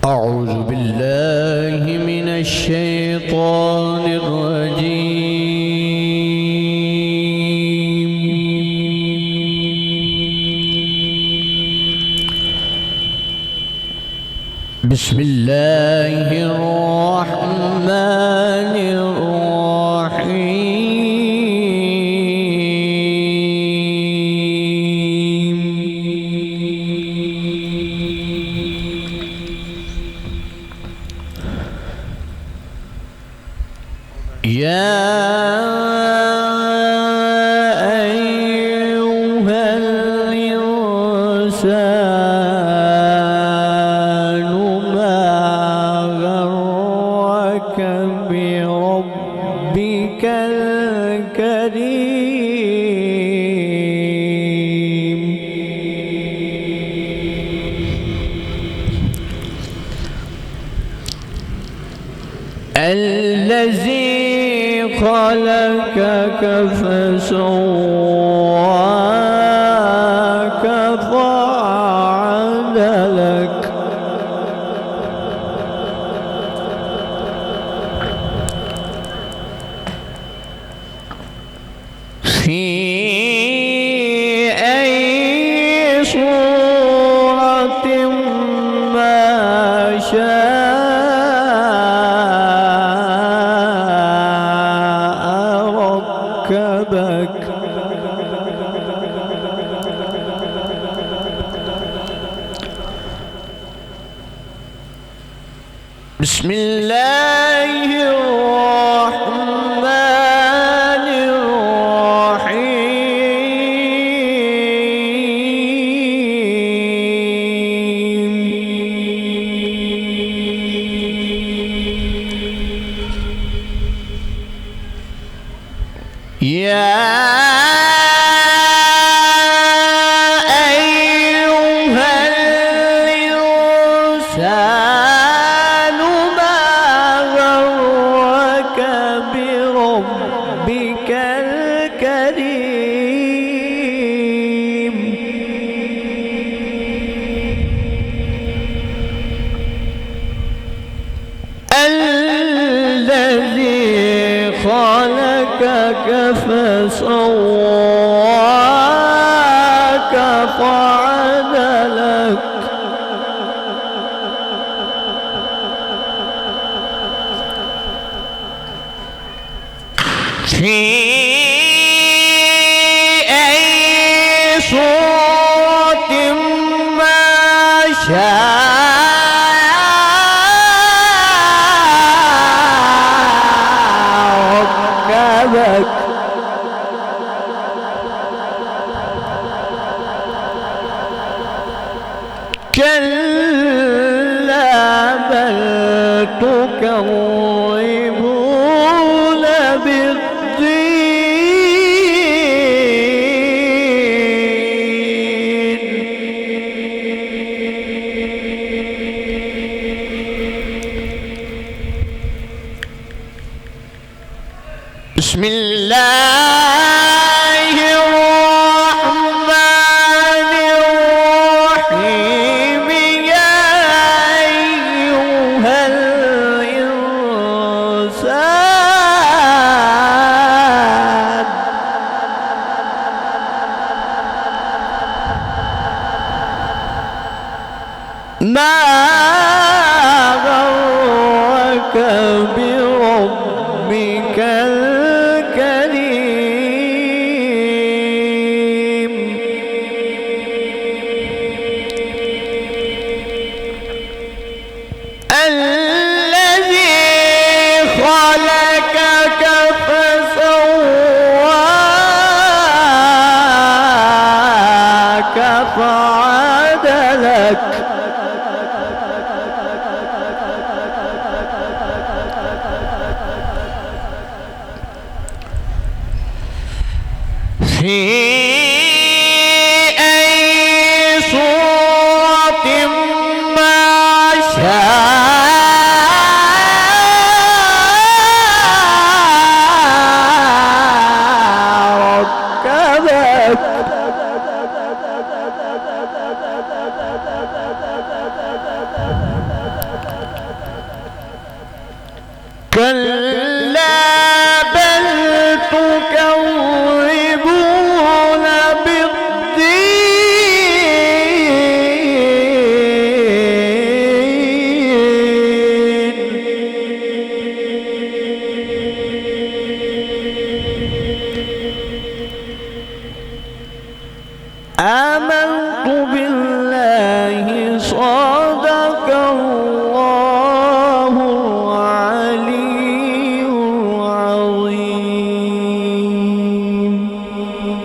أعوذ بالله من الشيطان الرجيم. بسم الله الرحمن الرحيم. يا أيها الإنسان ما غرك بربك الكريم. الذي خلقك فسواك فعدلك. في أي صورة ما شاء ركبك. بسم الله الرحمن الرحيم. يا أيها الإنسان ما غرك بربك الكريم. الذي خلقك فسواك فعدلك. في أي صورة ما شاء ركبك. كلا بل تكذبون بالدين. بسم الله الرحمن الرحيم. يا أيها الإنسان ما غرك بربك الكريم. الذي خلقك فسواك فعدلك. في أي صورة ما شاء ركبك.